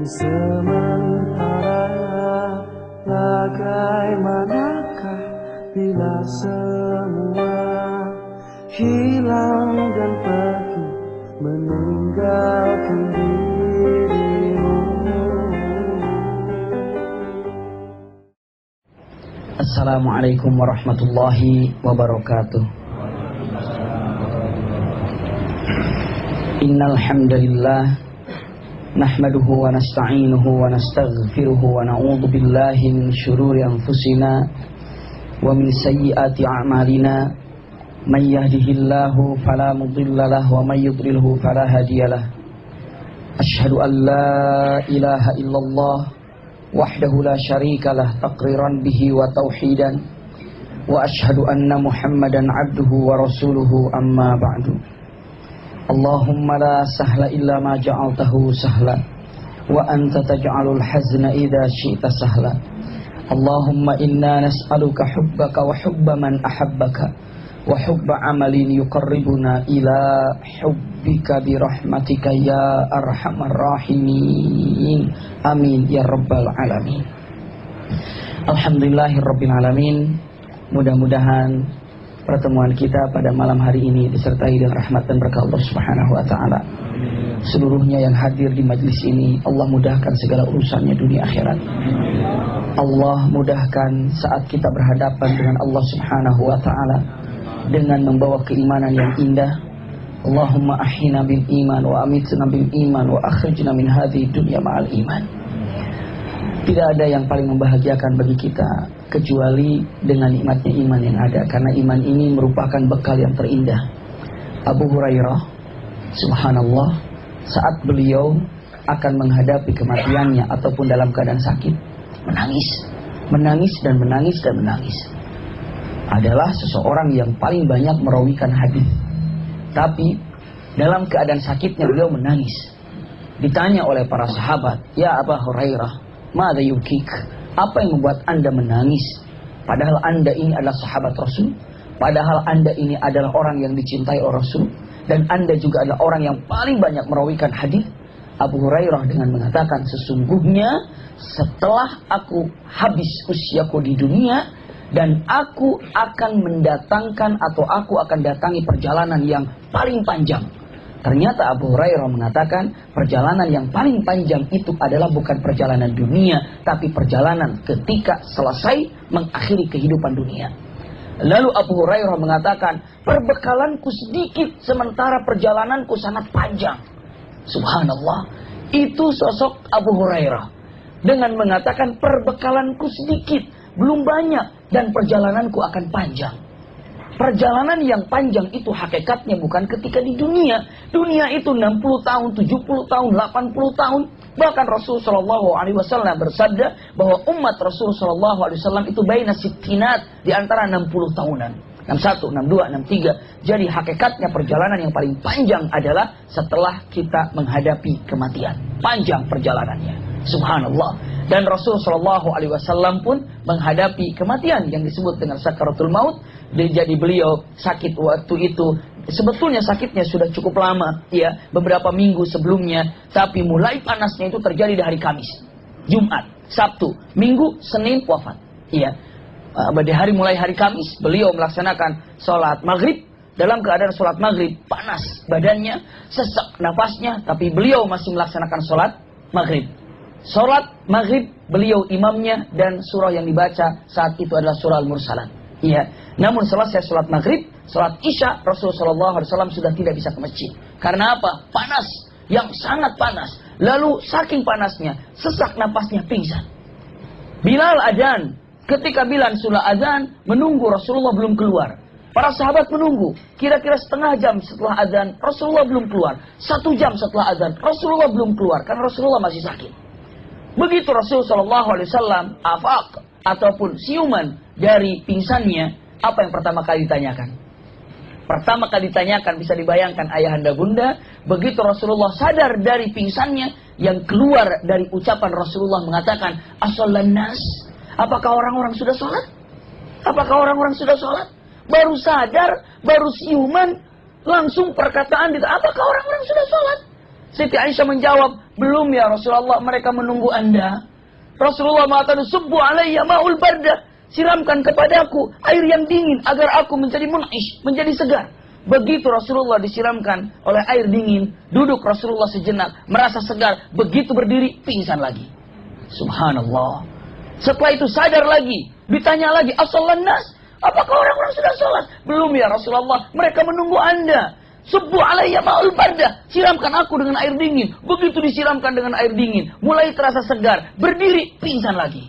sementara, bagaimanakah bila semua hilang dan pergi meninggalkan dirimu. Assalamualaikum warahmatullahi wabarakatuh. Innal hamdalillah nahmaduhu wa nasta'inuhu wa nastaghfiruhu wa na'udzu billahi min shururi anfusina wa min sayyiati a'malina. Man yahdihillahu fala mudilla lahu wa may yudlilhu fala hadiyalah. Asyhadu an la ilaha illallah wahdahu la syarikalah taqriran bihi wa tauhidan, wa asyhadu anna Muhammadan abduhu wa rasuluhu, amma ba'du. Allahumma la sahla illa ma ja'altahu sahla wa anta taj'alul hazna idza syi'ta sahla. Allahumma inna nas'aluka hubbaka wa hubba man ahabbaka wa hubba amalin yuqarribuna ila hubbika bi rahmatika ya arhamar rahimin. Amin ya rabbal alamin. Alhamdulillahirabbil alamin. Mudah-mudahan pertemuan kita pada malam hari ini disertai dengan rahmat dan berkah Allah Subhanahu wa taala. Seluruhnya yang hadir di majlis ini, Allah mudahkan segala urusannya dunia akhirat. Allah mudahkan saat kita berhadapan dengan Allah Subhanahu wa taala dengan membawa keimanan yang indah. Allahumma ahyina bil iman wa amitna bil iman wa akhrijna min hadhihi dunya ma'al iman. Tidak ada yang paling membahagiakan bagi kita kecuali dengan nikmatnya iman yang ada, karena iman ini merupakan bekal yang terindah. Abu Hurairah, subhanallah, saat beliau akan menghadapi kematiannya ataupun dalam keadaan sakit, menangis dan menangis dan menangis. Adalah seseorang yang paling banyak merawikan hadis. Tapi dalam keadaan sakitnya beliau menangis. Ditanya oleh para sahabat, "Ya Abu Hurairah, madza yubkik? Apa yang membuat Anda menangis? Padahal Anda ini adalah sahabat Rasul, padahal Anda ini adalah orang yang dicintai oleh Rasul, dan Anda juga adalah orang yang paling banyak merawikan hadis." Abu Hurairah dengan mengatakan, "Sesungguhnya setelah aku habis usiaku di dunia, dan aku akan mendatangkan atau aku akan datangi perjalanan yang paling panjang." Ternyata Abu Hurairah mengatakan perjalanan yang paling panjang itu adalah bukan perjalanan dunia, tapi perjalanan ketika selesai mengakhiri kehidupan dunia. Lalu Abu Hurairah mengatakan, perbekalanku sedikit sementara perjalananku sangat panjang. Subhanallah, itu sosok Abu Hurairah dengan mengatakan perbekalanku sedikit, belum banyak, dan perjalananku akan panjang. Perjalanan yang panjang itu hakikatnya bukan ketika di dunia. Dunia itu 60 tahun, 70 tahun, 80 tahun. Bahkan Rasulullah SAW bersabda bahwa umat Rasulullah SAW itu baina sittinat, di antara 60 tahunan. 61, 62, 63. Jadi hakikatnya perjalanan yang paling panjang adalah setelah kita menghadapi kematian. Panjang perjalanannya. Subhanallah. Dan Rasulullah SAW pun menghadapi kematian yang disebut dengan sakaratul maut. Jadi beliau sakit waktu itu. Sebetulnya sakitnya sudah cukup lama, ya, beberapa minggu sebelumnya. Tapi mulai panasnya itu terjadi di hari Kamis, Jumat, Sabtu, Minggu, Senin wafat. Ya, mulai hari Kamis beliau melaksanakan sholat maghrib. Dalam keadaan sholat maghrib panas badannya, sesak nafasnya, tapi beliau masih melaksanakan sholat maghrib. Sholat maghrib beliau imamnya, dan surah yang dibaca saat itu adalah surah Al-Mursalat. Iya. Namun selesai sholat maghrib, sholat isya, Rasulullah SAW sudah tidak bisa ke masjid. Karena apa? Panas, yang sangat panas. Lalu saking panasnya, sesak napasnya, pingsan. Bilal adzan. Ketika Bilal sudah adzan, menunggu Rasulullah belum keluar. Para sahabat menunggu. Kira-kira setengah jam setelah adzan, Rasulullah belum keluar. 1 jam setelah adzan, Rasulullah belum keluar. Karena Rasulullah masih sakit. Begitu Rasulullah SAW afaq ataupun siuman dari pingsannya, apa yang pertama kali ditanyakan? Pertama kali ditanyakan, bisa dibayangkan ayahanda bunda, begitu Rasulullah sadar dari pingsannya, yang keluar dari ucapan Rasulullah mengatakan, "As-shallan nas?" Apakah orang-orang sudah sholat? Apakah orang-orang sudah sholat? Baru sadar, baru siuman, langsung perkataan apakah orang-orang sudah sholat? Siti Aisyah menjawab, belum ya Rasulullah, mereka menunggu Anda. Rasulullah mengatakan, subbu alayya ma'ul bardah. Siramkan kepadaku air yang dingin agar aku menjadi mun'ish, menjadi segar. Begitu Rasulullah disiramkan oleh air dingin, duduk Rasulullah sejenak, merasa segar. Begitu berdiri, pingsan lagi. Subhanallah. Setelah itu sadar lagi, ditanya lagi, as-salan nas? Apakah orang-orang sudah sholat? Belum ya Rasulullah, mereka menunggu Anda. Subbu alayya ma'ul bardah. Siramkan aku dengan air dingin. Begitu disiramkan dengan air dingin, mulai terasa segar. Berdiri, pingsan lagi.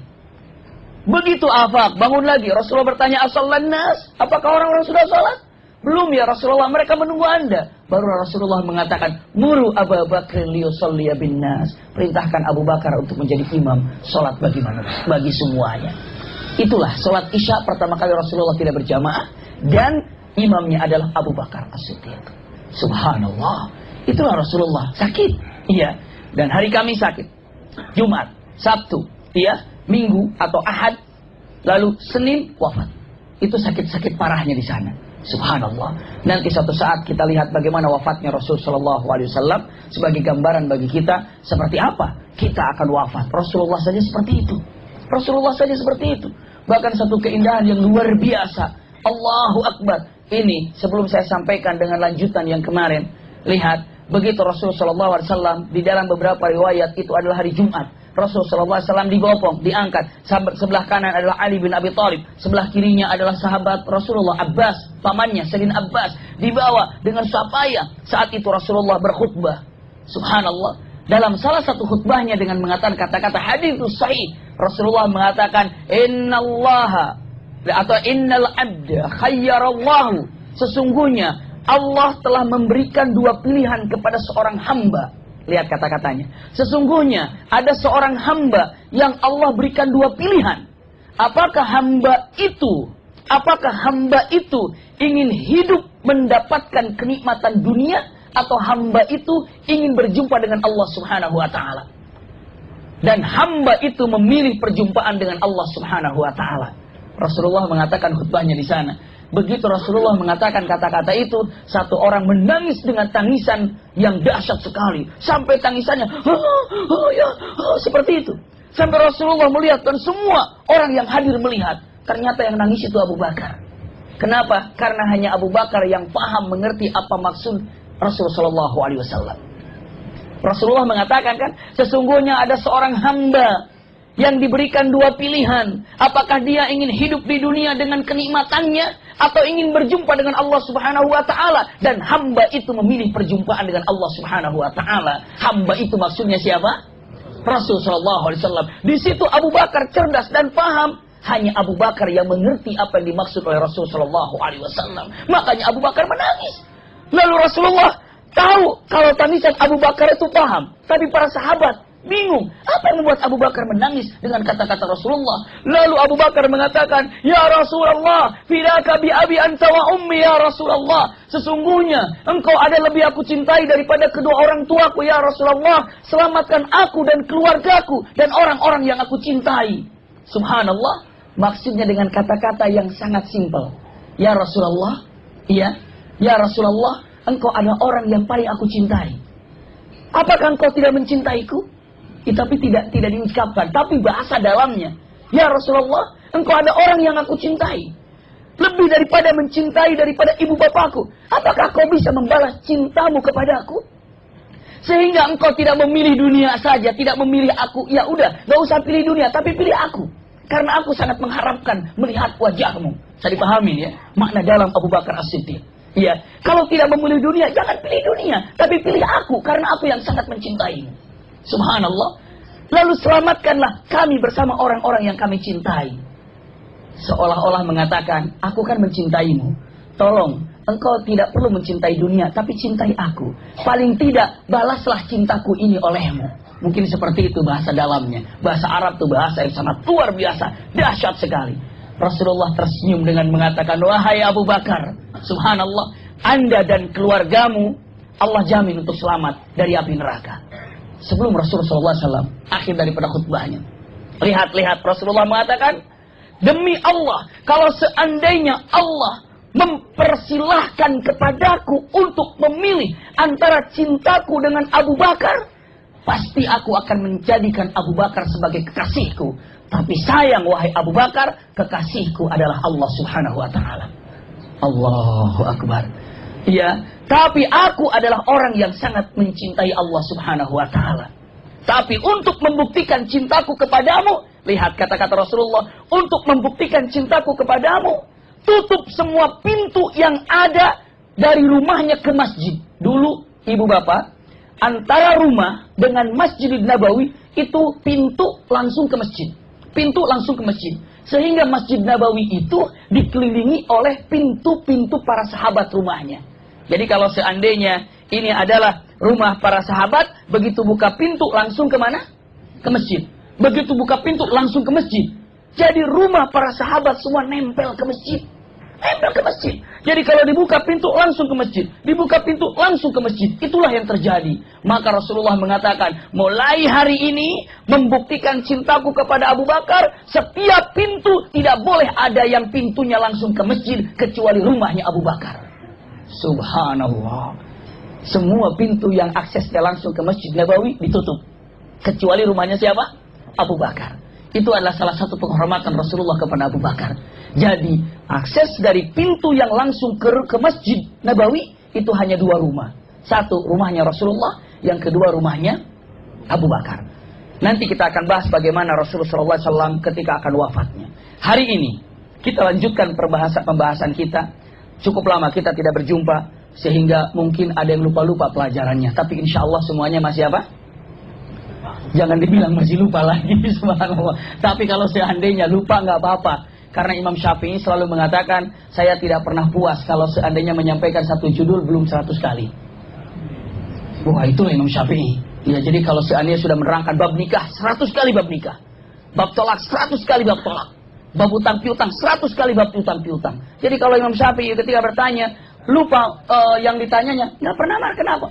Begitu afaq, bangun lagi. Rasulullah bertanya, as-salan nas? Apakah orang-orang sudah sholat? Belum ya Rasulullah, mereka menunggu Anda. Baru Rasulullah mengatakan, muru Abu Bakr liyusalliya bin nas. Perintahkan Abu Bakar untuk menjadi imam sholat bagi semuanya. Itulah sholat Isya pertama kali Rasulullah tidak berjamaah. Dan imamnya adalah Abu Bakar As-Siddiq. Subhanallah. Itulah Rasulullah. Sakit. Iya. Dan hari Kamis sakit. Jumat, Sabtu, iya, Minggu atau Ahad. Lalu Senin wafat. Itu sakit-sakit parahnya di sana. Subhanallah. Nanti suatu saat kita lihat bagaimana wafatnya Rasul Shallallahu Alaihi Wasallam sebagai gambaran bagi kita seperti apa kita akan wafat. Rasulullah saja seperti itu. Rasulullah saja seperti itu. Bahkan satu keindahan yang luar biasa. Allahu Akbar. Ini sebelum saya sampaikan dengan lanjutan yang kemarin. Lihat, begitu Rasul Shallallahu Alaihi Wasallam di dalam beberapa riwayat itu adalah hari Jumat. Rasul Shallallahu Alaihi Wasallam dibopong, diangkat. Sebelah kanan adalah Ali bin Abi Thalib. Sebelah kirinya adalah sahabat Rasulullah Abbas, pamannya Sayyidina Abbas. Dibawa dengan sapaya. Saat itu Rasulullah berkhutbah. Subhanallah. Dalam salah satu khutbahnya dengan mengatakan kata-kata hadits sahih, Rasulullah mengatakan, innallaha atau innal abda khayyarallahu. Sesungguhnya Allah telah memberikan dua pilihan kepada seorang hamba. Lihat kata-katanya. Sesungguhnya ada seorang hamba yang Allah berikan dua pilihan. Apakah hamba itu ingin hidup mendapatkan kenikmatan dunia, atau hamba itu ingin berjumpa dengan Allah Subhanahu wa taala? Dan hamba itu memilih perjumpaan dengan Allah Subhanahu wa taala. Rasulullah mengatakan khutbahnya di sana. Begitu Rasulullah mengatakan kata-kata itu, satu orang menangis dengan tangisan yang dahsyat sekali. Sampai tangisannya, seperti itu. Sampai Rasulullah melihat dan semua orang yang hadir melihat. Ternyata yang nangis itu Abu Bakar. Kenapa? Karena hanya Abu Bakar yang paham mengerti apa maksud Rasulullah Shallallahu Alaihi Wasallam. Rasulullah mengatakan kan, sesungguhnya ada seorang hamba yang diberikan dua pilihan. Apakah dia ingin hidup di dunia dengan kenikmatannya, atau ingin berjumpa dengan Allah Subhanahu wa taala? Dan hamba itu memilih perjumpaan dengan Allah Subhanahu wa taala. Hamba itu maksudnya siapa? Rasul sallallahu alaihi wasallam. Di situ Abu Bakar cerdas dan paham. Hanya Abu Bakar yang mengerti apa yang dimaksud oleh Rasul sallallahu alaihi wasallam. Makanya Abu Bakar menangis. Lalu Rasulullah tahu kalau tangisan Abu Bakar itu paham. Tapi para sahabat bingung. Apa yang membuat Abu Bakar menangis dengan kata-kata Rasulullah? Lalu Abu Bakar mengatakan, ya Rasulullah, fidaka bi abi anta wa ummi ya Rasulullah. Sesungguhnya engkau ada lebih aku cintai daripada kedua orang tuaku ya Rasulullah. Selamatkan aku dan keluargaku dan orang-orang yang aku cintai. Subhanallah. Maksudnya dengan kata-kata yang sangat simpel. Ya Rasulullah, iya, ya Rasulullah, engkau ada orang yang paling aku cintai. Apakah engkau tidak mencintaiku? Tapi tidak diucapkan, tapi bahasa dalamnya. Ya Rasulullah, engkau ada orang yang aku cintai. Lebih daripada mencintai daripada ibu bapakku. Apakah kau bisa membalas cintamu kepadaku? Sehingga engkau tidak memilih dunia saja, tidak memilih aku. Ya udah, gak usah pilih dunia, tapi pilih aku. Karena aku sangat mengharapkan melihat wajahmu. Saya dipahami ya, makna dalam Abu Bakar As-Siddiq. Ya, kalau tidak memilih dunia, jangan pilih dunia, tapi pilih aku, karena aku yang sangat mencintaimu. Subhanallah. Lalu selamatkanlah kami bersama orang-orang yang kami cintai. Seolah-olah mengatakan, aku kan mencintaimu. Tolong, engkau tidak perlu mencintai dunia, tapi cintai aku. Paling tidak, balaslah cintaku ini olehmu. Mungkin seperti itu bahasa dalamnya. Bahasa Arab itu bahasa yang sangat luar biasa, dahsyat sekali. Rasulullah tersenyum dengan mengatakan, wahai Abu Bakar, subhanallah, Anda dan keluargamu, Allah jamin untuk selamat dari api neraka. Sebelum Rasulullah SAW akhir daripada khutbahnya, lihat Rasulullah mengatakan, demi Allah, kalau seandainya Allah mempersilahkan kepadaku untuk memilih antara cintaku dengan Abu Bakar, pasti aku akan menjadikan Abu Bakar sebagai kekasihku. Tapi sayang wahai Abu Bakar, kekasihku adalah Allah Subhanahu wa Ta'ala. Allahu Akbar. Ya, tapi aku adalah orang yang sangat mencintai Allah Subhanahu wa Ta'ala. Tapi untuk membuktikan cintaku kepadamu, lihat kata-kata Rasulullah, untuk membuktikan cintaku kepadamu, tutup semua pintu yang ada dari rumahnya ke masjid. Dulu, ibu bapak, antara rumah dengan Masjidil Nabawi itu pintu langsung ke masjid. Pintu langsung ke masjid. Sehingga Masjid Nabawi itu dikelilingi oleh pintu-pintu para sahabat rumahnya. Jadi kalau seandainya ini adalah rumah para sahabat, begitu buka pintu langsung kemana? Ke masjid. Begitu buka pintu langsung ke masjid. Jadi rumah para sahabat semua nempel ke masjid. Nempel ke masjid. Jadi kalau dibuka pintu langsung ke masjid. Dibuka pintu langsung ke masjid. Itulah yang terjadi. Maka Rasulullah mengatakan, mulai hari ini membuktikan cintaku kepada Abu Bakar, setiap pintu tidak boleh ada yang pintunya langsung ke masjid kecuali rumahnya Abu Bakar. Subhanallah. Semua pintu yang aksesnya langsung ke Masjid Nabawi ditutup. Kecuali rumahnya siapa? Abu Bakar. Itu adalah salah satu penghormatan Rasulullah kepada Abu Bakar. Jadi, akses dari pintu yang langsung ke Masjid Nabawi itu hanya dua rumah. Satu, rumahnya Rasulullah. Yang kedua, rumahnya Abu Bakar. Nanti kita akan bahas bagaimana Rasulullah SAW ketika akan wafatnya. Hari ini, kita lanjutkan pembahasan kita. Cukup lama kita tidak berjumpa. Sehingga mungkin ada yang lupa-lupa pelajarannya. Tapi insya Allah semuanya masih apa? Jangan dibilang masih lupa lagi. Subhanallah. Tapi kalau seandainya lupa nggak apa-apa. Karena Imam Syafi'i selalu mengatakan, saya tidak pernah puas kalau seandainya menyampaikan satu judul belum 100 kali. Wah, itulah Imam Syafi'i. Ya, jadi kalau seandainya sudah menerangkan bab nikah, 100 kali bab nikah. Bab tolak, 100 kali bab tolak. Bab utang piutang, 100 kali bab utang piutang. Jadi kalau Imam Syafi'i ketika bertanya, lupa yang ditanyanya, nggak pernah marah, kenapa?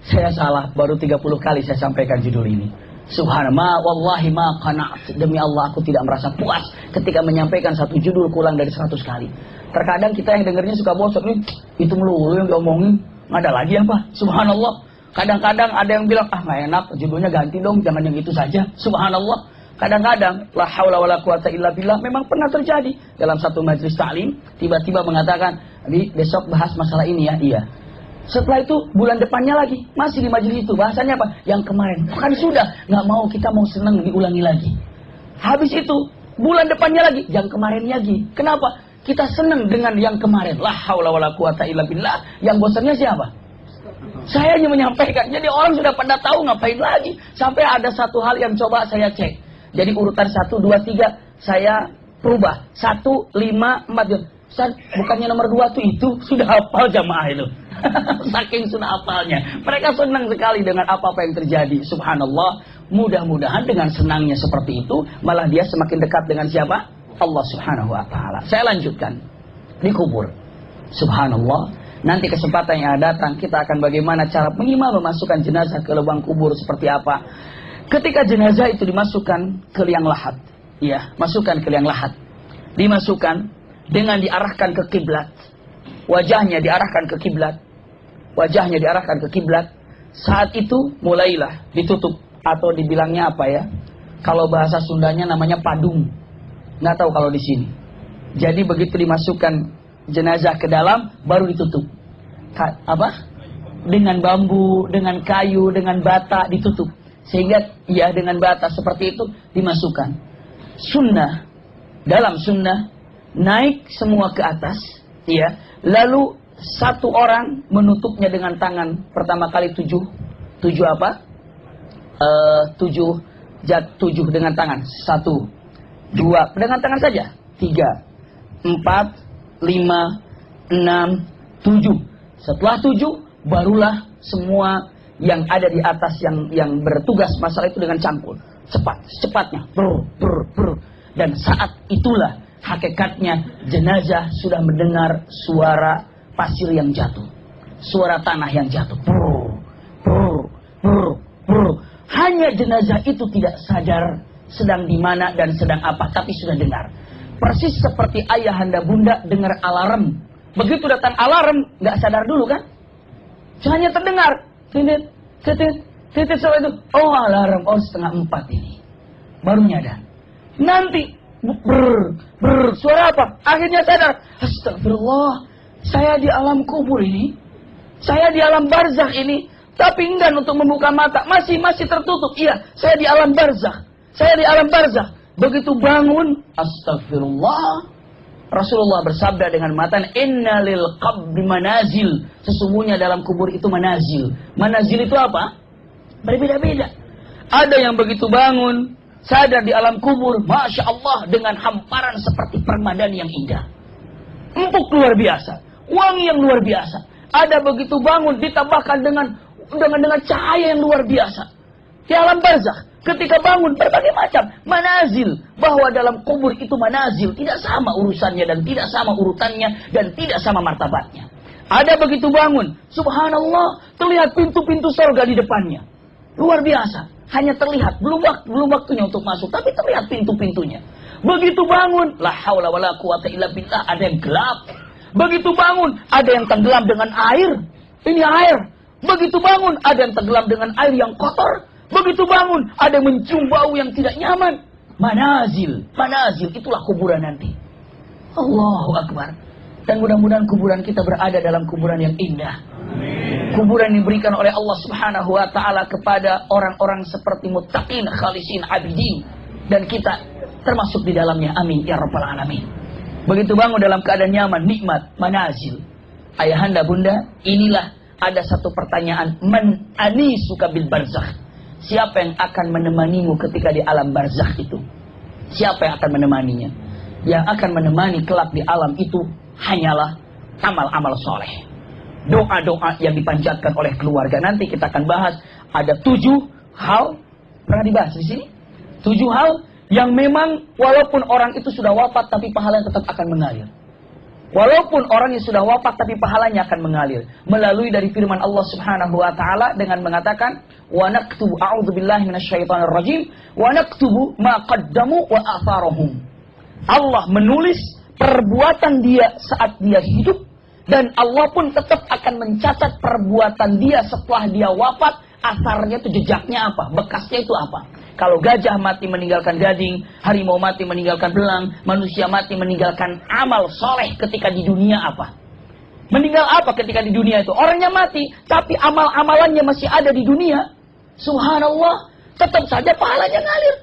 Saya salah, baru 30 kali saya sampaikan judul ini. Subhanallah, wallahi ma qana'at. Demi Allah aku tidak merasa puas ketika menyampaikan satu judul kurang dari 100 kali. Terkadang kita yang dengarnya suka bosan, nih itu melulu yang diomongin, nggak ada lagi apa? Subhanallah. Kadang-kadang ada yang bilang, nggak enak, judulnya ganti dong, jangan yang itu saja. Subhanallah. Kadang-kadang, la haula wala quwata illa billah, memang pernah terjadi dalam satu majelis ta'lim, tiba-tiba mengatakan, besok bahas masalah ini ya, iya. Setelah itu bulan depannya lagi masih di majelis itu bahasanya apa? Yang kemarin kan sudah nggak mau, kita mau senang diulangi lagi. Habis itu bulan depannya lagi yang kemarin lagi. Kenapa? Kita senang dengan yang kemarin. La haula wala quwata illa billah. Yang bosannya siapa? Saya hanya menyampaikan. Jadi orang sudah pada tahu ngapain lagi. Sampai ada satu hal yang coba saya cek. Jadi urutan 1, 2, 3 saya rubah 1, 5, 4. Ustaz, bukannya nomor 2 itu sudah hafal jamaah itu. Saking sudah hafalnya. Mereka senang sekali dengan apa-apa yang terjadi. Subhanallah. Mudah-mudahan dengan senangnya seperti itu, malah dia semakin dekat dengan siapa? Allah Subhanahu wa Ta'ala. Saya lanjutkan. Dikubur. Subhanallah. Nanti kesempatan yang datang, kita akan bagaimana cara minimal memasukkan jenazah ke lubang kubur seperti apa. Ketika jenazah itu dimasukkan ke liang lahat. Ya, masukkan ke liang lahat. Dimasukkan dengan diarahkan ke kiblat. Wajahnya diarahkan ke kiblat. Wajahnya diarahkan ke kiblat. Saat itu mulailah ditutup. Atau dibilangnya apa ya? Kalau bahasa Sundanya namanya padung. Nggak tahu kalau di sini. Jadi begitu dimasukkan jenazah ke dalam, baru ditutup. Apa? Dengan bambu, dengan kayu, dengan bata ditutup. Sehingga ya dengan bata seperti itu dimasukkan. Sunnah. Dalam sunnah, naik semua ke atas, ya. Lalu satu orang menutupnya dengan tangan pertama kali 7 apa? 7 dengan tangan. 1, 2 dengan tangan saja. 3, 4, 5, 6, 7. Setelah 7 barulah semua yang ada di atas yang bertugas masalah itu dengan cangkul. Secepatnya. Dan saat itulah hakikatnya jenazah sudah mendengar suara pasir yang jatuh. Suara tanah yang jatuh. Hanya jenazah itu tidak sadar sedang di mana dan sedang apa, tapi sudah dengar. Persis seperti ayahanda bunda dengar alarm Begitu datang alarm, nggak sadar dulu kan? Hanya terdengar, titit, titit, titit setelah itu, oh alarm, oh 3:30 ini. Baru nyadar. Nanti, suara apa? Akhirnya sadar, astagfirullah, saya di alam kubur ini, saya di alam barzakh ini, tapi enggan untuk membuka mata, masih tertutup. Iya, saya di alam barzakh, saya di alam barzakh. Begitu bangun, astagfirullah. Rasulullah bersabda dengan matan, inna lil qabri manazil. Sesungguhnya dalam kubur itu manazil. Manazil itu apa? Berbeda-beda. Ada yang begitu bangun, sadar di alam kubur, Masya Allah, dengan hamparan seperti permadani yang indah. Empuk luar biasa, wangi yang luar biasa. Ada begitu bangun, ditambahkan dengan cahaya yang luar biasa. Di alam barzakh. Ketika bangun berbagai macam manazil, bahwa dalam kubur itu manazil tidak sama urusannya dan tidak sama urutannya dan tidak sama martabatnya. Ada begitu bangun, subhanallah, terlihat pintu-pintu surga di depannya. Luar biasa, hanya terlihat, belum waktunya untuk masuk, tapi terlihat pintu-pintunya. Begitu bangun, la haula wala quwata illa billah, ada yang gelap. Begitu bangun, ada yang tenggelam dengan air. Ini air. Begitu bangun, ada yang tenggelam dengan air yang kotor. Begitu bangun, ada yang mencium bau yang tidak nyaman. Manazil, itulah kuburan nanti. Allahu Akbar. Dan mudah-mudahan kuburan kita berada dalam kuburan yang indah. Kuburan yang diberikan oleh Allah Subhanahu wa Ta'ala kepada orang-orang seperti muttaqin, khalisin, abidin. Dan kita termasuk di dalamnya. Amin ya rabbal alamin. Begitu bangun dalam keadaan nyaman, nikmat, manazil. Ayahanda, bunda, inilah ada satu pertanyaan. Man anisuka bil barzakh. Siapa yang akan menemanimu ketika di alam barzakh itu? Siapa yang akan menemaninya? Yang akan menemani kelak di alam itu hanyalah amal-amal soleh. Doa-doa yang dipanjatkan oleh keluarga. Nanti kita akan bahas ada 7 hal. Pernah dibahas di sini? 7 hal yang memang walaupun orang itu sudah wafat tapi pahalanya tetap akan mengalir. Walaupun orang yang sudah wafat tapi pahalanya akan mengalir. Melalui dari firman Allah Subhanahu wa Ta'ala dengan mengatakan, wa naktubu a'udzubillahi minasyaitonir rajim wa naktubu ma qaddamu wa atharahum. Allah menulis perbuatan dia saat dia hidup, dan Allah pun tetap akan mencatat perbuatan dia setelah dia wafat. Asarnya itu, jejaknya apa, bekasnya itu apa. Kalau gajah mati meninggalkan gading, harimau mati meninggalkan belang, manusia mati meninggalkan amal soleh ketika di dunia apa? Meninggal apa ketika di dunia itu? Orangnya mati, tapi amal-amalannya masih ada di dunia. Subhanallah, tetap saja pahalanya ngalir.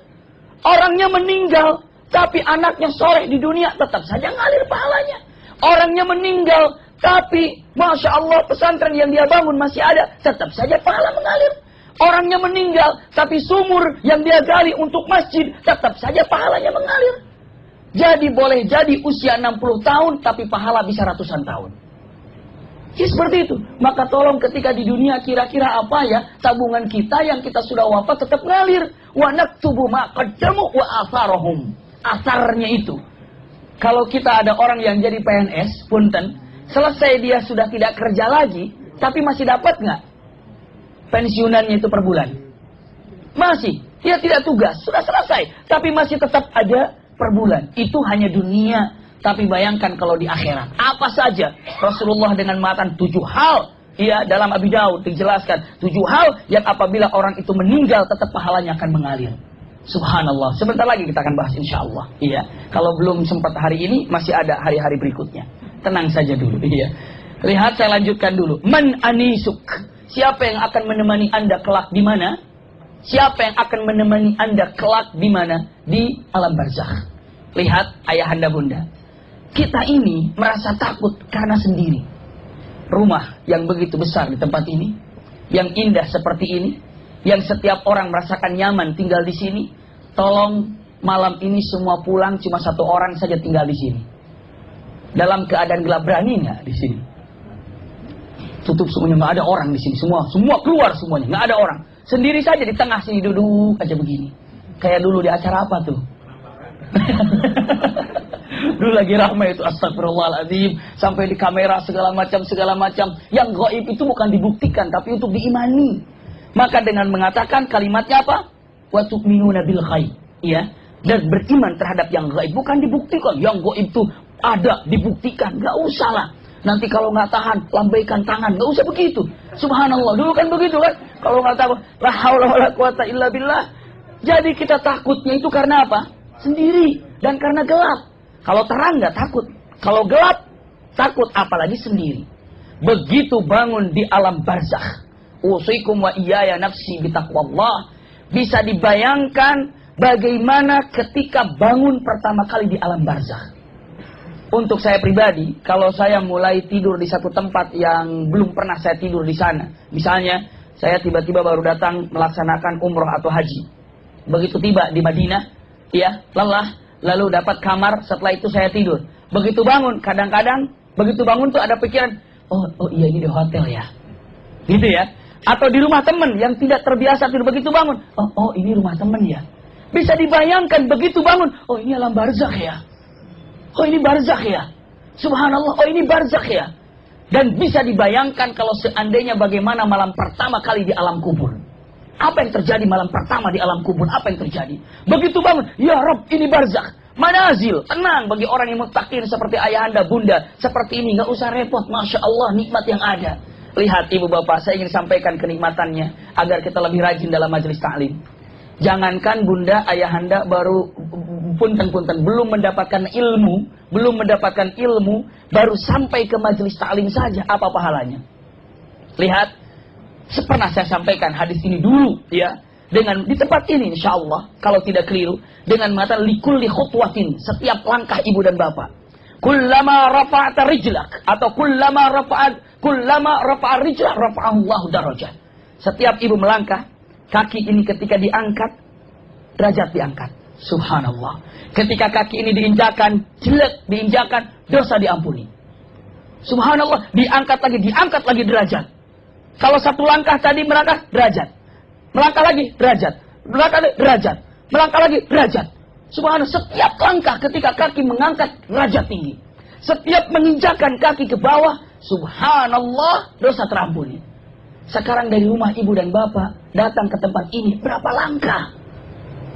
Orangnya meninggal, tapi anaknya soleh di dunia, tetap saja ngalir pahalanya. Orangnya meninggal, tapi Masya Allah pesantren yang dia bangun masih ada, tetap saja pahala mengalir. Orangnya meninggal, tapi sumur yang dia gali untuk masjid, tetap saja pahalanya mengalir. Jadi boleh jadi usia 60 tahun, tapi pahala bisa ratusan tahun. Ya seperti itu. Maka tolong ketika di dunia kira-kira apa ya, tabungan kita yang kita sudah wafat tetap ngalir. Wa naktubu ma qaddamu wa atharahum. Asarnya itu. Kalau kita ada orang yang jadi PNS, punten, selesai dia sudah tidak kerja lagi, tapi masih dapat nggak pensiunannya itu per bulan? Masih. Dia tidak tugas, sudah selesai, tapi masih tetap ada per bulan. Itu hanya dunia. Tapi bayangkan kalau di akhirat, apa saja Rasulullah dengan mengatakan 7 hal, ya, dalam Abi Daud dijelaskan 7 hal yang apabila orang itu meninggal tetap pahalanya akan mengalir. Subhanallah. Sebentar lagi kita akan bahas insyaallah. Iya. Kalau belum sempat hari ini, masih ada hari-hari berikutnya. Tenang saja dulu. Iya. Lihat, saya lanjutkan dulu. Man anisuk. Siapa yang akan menemani Anda kelak di mana? Siapa yang akan menemani Anda kelak di mana? Di alam barzakh. Lihat, ayahanda bunda. Kita ini merasa takut karena sendiri. Rumah yang begitu besar di tempat ini, yang indah seperti ini, yang setiap orang merasakan nyaman tinggal di sini. Tolong malam ini semua pulang, cuma 1 orang saja tinggal di sini. Dalam keadaan gelap, berani nggak di sini? Tutup semuanya, nggak ada orang di sini, semua keluar semuanya, nggak ada orang. Sendiri saja di tengah sini duduk aja begini. Kayak dulu di acara apa tuh? Dulu lagi ramai itu, astagfirullahaladzim, sampai di kamera segala macam. Yang gaib itu bukan dibuktikan, tapi untuk diimani. Maka dengan mengatakan kalimatnya apa? Wa tu'minuna bil ghaib, ya, dan beriman terhadap yang gaib, bukan dibuktikan. Yang gaib itu ada, dibuktikan, nggak usah lah. Nanti kalau nggak tahan, lambaikan tangan. Nggak usah begitu. Subhanallah. Dulu kan begitu kan? Kalau nggak tahan, la haula wala quwata illa billah. Jadi kita takutnya itu karena apa? Sendiri. Dan karena gelap. Kalau terang nggak takut. Kalau gelap, takut. Apalagi sendiri. Begitu bangun di alam barzakh. Usikum wa iyaya nafsi bitaqwallah. Bisa dibayangkan bagaimana ketika bangun pertama kali di alam barzakh. Untuk saya pribadi, kalau saya mulai tidur di satu tempat yang belum pernah saya tidur di sana. Misalnya, saya tiba-tiba baru datang melaksanakan umroh atau haji. Begitu tiba di Madinah, ya, lelah, lalu dapat kamar, setelah itu saya tidur. Begitu bangun, kadang-kadang, begitu bangun tuh ada pikiran, oh iya ini di hotel ya. Gitu ya. Atau di rumah teman yang tidak terbiasa tidur, begitu bangun, oh ini rumah teman ya. Bisa dibayangkan begitu bangun, oh ini alam barzakh ya. Oh ini barzakh ya. Subhanallah, oh ini barzakh ya. Dan bisa dibayangkan kalau seandainya bagaimana malam pertama kali di alam kubur. Apa yang terjadi malam pertama di alam kubur? Apa yang terjadi? Begitu bangun, ya Rabb, ini barzakh. Manazil, tenang bagi orang yang muttaqin seperti ayahanda, bunda. Seperti ini, nggak usah repot. Masya Allah, nikmat yang ada. Lihat ibu bapak, saya ingin sampaikan kenikmatannya agar kita lebih rajin dalam majelis ta'lim. Jangankan bunda, ayahanda baru punten-punten belum mendapatkan ilmu, baru sampai ke majelis ta'lim saja, apa pahalanya? Lihat, pernah saya sampaikan hadis ini dulu, ya, dengan di tempat ini, insya Allah, kalau tidak keliru, dengan mengatakan likulli khutwatin, setiap langkah ibu dan bapak. Kullama rafa'ata rijlak, atau kullama rafa'a rijlak, rafa'ahullahu darajah. Setiap ibu melangkah, kaki ini ketika diangkat, derajat diangkat. Subhanallah. Ketika kaki ini diinjakan, jelek diinjakan, dosa diampuni. Subhanallah, diangkat lagi derajat. Kalau satu langkah tadi melangkah, derajat. Melangkah lagi, derajat. Melangkah lagi, derajat. Melangkah lagi, derajat. Subhanallah, setiap langkah ketika kaki mengangkat, derajat tinggi. Setiap menginjakan kaki ke bawah, subhanallah, dosa terampuni. Sekarang dari rumah ibu dan bapak, datang ke tempat ini, berapa langkah?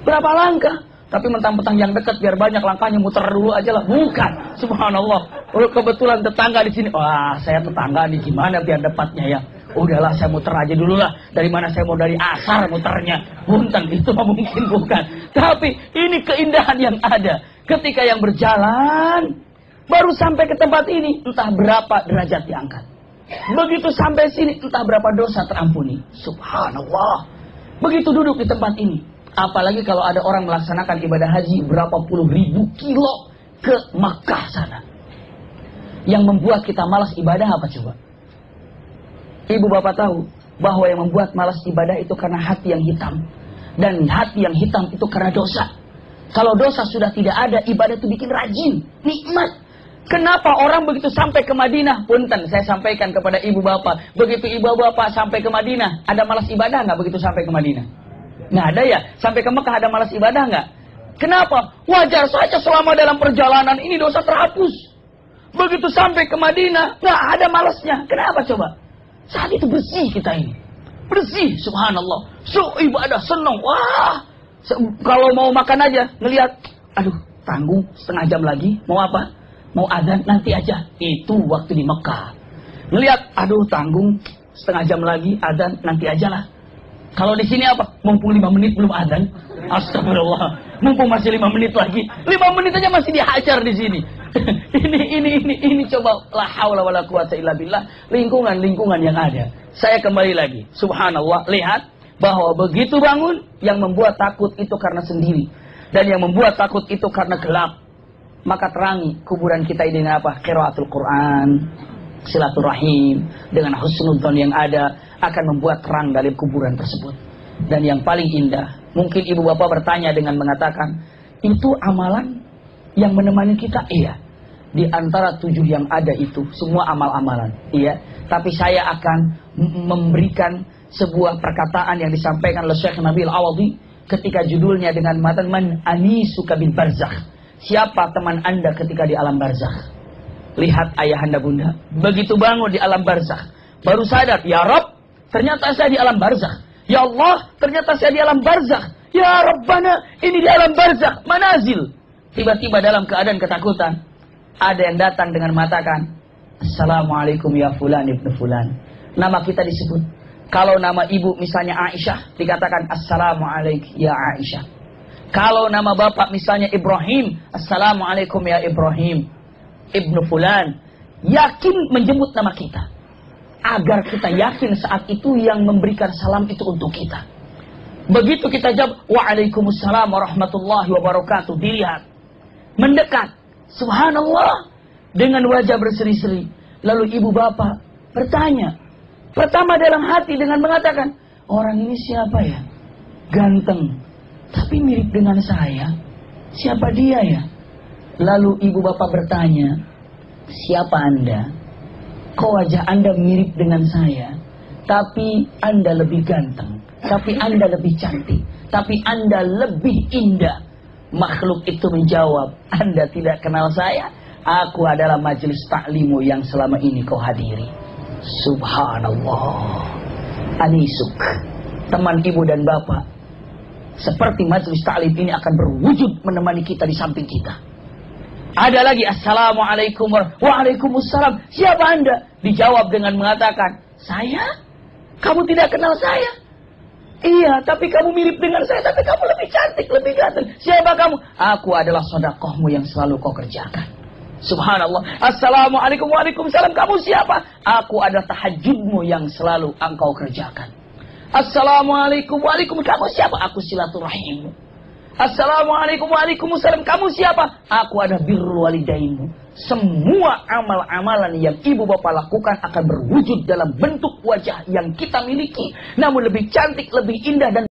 Berapa langkah? Tapi mentang-mentang yang dekat, biar banyak langkahnya, muter dulu aja lah. Bukan, subhanallah. Kebetulan tetangga di sini, wah saya tetangga nih, gimana biar dapatnya ya? Udahlah saya muter aja dulu lah. Dari mana saya mau dari asar muternya. Punten, itu mungkin bukan. Tapi ini keindahan yang ada. Ketika yang berjalan, baru sampai ke tempat ini, entah berapa derajat diangkat. Begitu sampai sini, entah berapa dosa terampuni. Subhanallah. Begitu duduk di tempat ini. Apalagi kalau ada orang melaksanakan ibadah haji berapa puluh ribu kilo ke Makkah sana. Yang membuat kita malas ibadah apa coba? Ibu bapak tahu bahwa yang membuat malas ibadah itu karena hati yang hitam. Dan hati yang hitam itu karena dosa. Kalau dosa sudah tidak ada, ibadah itu bikin rajin, nikmat. Kenapa orang begitu sampai ke Madinah? Punten, saya sampaikan kepada ibu bapak. Begitu ibu bapak sampai ke Madinah, ada malas ibadah nggak begitu sampai ke Madinah? Nggak ada ya? Sampai ke Mekah ada malas ibadah nggak? Kenapa? Wajar saja selama dalam perjalanan ini dosa terhapus. Begitu sampai ke Madinah, nggak ada malasnya. Kenapa coba? Saat itu bersih kita ini. Bersih, subhanallah. Ibadah, senang. Wah, kalau mau makan aja, ngelihat, aduh, tanggung setengah jam lagi. Mau apa? Mau adzan nanti aja. Itu waktu di Mekah. Ngelihat, aduh, tanggung setengah jam lagi, adzan nanti aja lah. Kalau di sini apa? Mumpung 5 menit belum adzan. Astagfirullah. Mumpung masih 5 menit lagi. 5 menit aja masih dihajar di sini. ini coba la haula wala quwata illa billah, lingkungan yang ada. Saya kembali lagi. Subhanallah, lihat bahwa begitu bangun yang membuat takut itu karena sendiri dan yang membuat takut itu karena gelap. Maka terangi kuburan kita ini dengan apa? Qiraatul Quran, silaturahim, dengan husnudzon yang ada akan membuat terang dari kuburan tersebut. Dan yang paling indah, mungkin ibu bapak bertanya dengan mengatakan, itu amalan yang menemani kita? Iya. Di antara 7 yang ada itu semua amal-amalan, iya. Tapi saya akan memberikan sebuah perkataan yang disampaikan oleh Syekh Nabil Awadhi ketika judulnya dengan matan man anisuka bil barzakh. Siapa teman Anda ketika di alam barzakh? Lihat ayahanda bunda, begitu bangun di alam barzakh, baru sadar, ya Rabb, ternyata saya di alam barzakh. Ya Allah, ternyata saya di alam barzakh. Ya Rabbana, ini di alam barzakh, manazil. Tiba-tiba dalam keadaan ketakutan, ada yang datang dengan mengatakan, Assalamualaikum ya fulan ibnu fulan. Nama kita disebut. Kalau nama ibu misalnya Aisyah, dikatakan Assalamualaikum ya Aisyah. Kalau nama bapak misalnya Ibrahim, Assalamualaikum ya Ibrahim ibnu fulan. Yakin menjemput nama kita, agar kita yakin saat itu yang memberikan salam itu untuk kita. Begitu kita jawab Waalaikumsalam warahmatullahi wabarakatuh, dilihat mendekat, subhanallah, dengan wajah berseri-seri. Lalu ibu bapak bertanya, pertama dalam hati dengan mengatakan, orang ini siapa ya? Ganteng, tapi mirip dengan saya. Siapa dia ya? Lalu ibu bapak bertanya, siapa Anda? Kok wajah Anda mirip dengan saya, tapi Anda lebih ganteng, tapi Anda lebih cantik, tapi Anda lebih indah. Makhluk itu menjawab, Anda tidak kenal saya. Aku adalah majelis taklimu yang selama ini kau hadiri. Subhanallah. Anisuk, teman ibu dan bapak, seperti majelis taklim ini akan berwujud menemani kita di samping kita. Ada lagi Assalamualaikum Waalaikumsalam. Siapa Anda? Dijawab dengan mengatakan, saya? Kamu tidak kenal saya? Iya, tapi kamu mirip dengan saya, tapi kamu lebih cantik, lebih ganteng. Siapa kamu? Aku adalah sedekahmu yang selalu kau kerjakan. Subhanallah. Assalamualaikum Waalaikumsalam. Kamu siapa? Aku adalah tahajudmu yang selalu engkau kerjakan. Assalamualaikum Waalaikumsalam. Kamu siapa? Aku silaturahimmu. Assalamualaikum Waalaikumsalam. Kamu siapa? Aku ada birrul walidainmu. Semua amal-amalan yang ibu bapak lakukan akan berwujud dalam bentuk wajah yang kita miliki, namun lebih cantik, lebih indah dan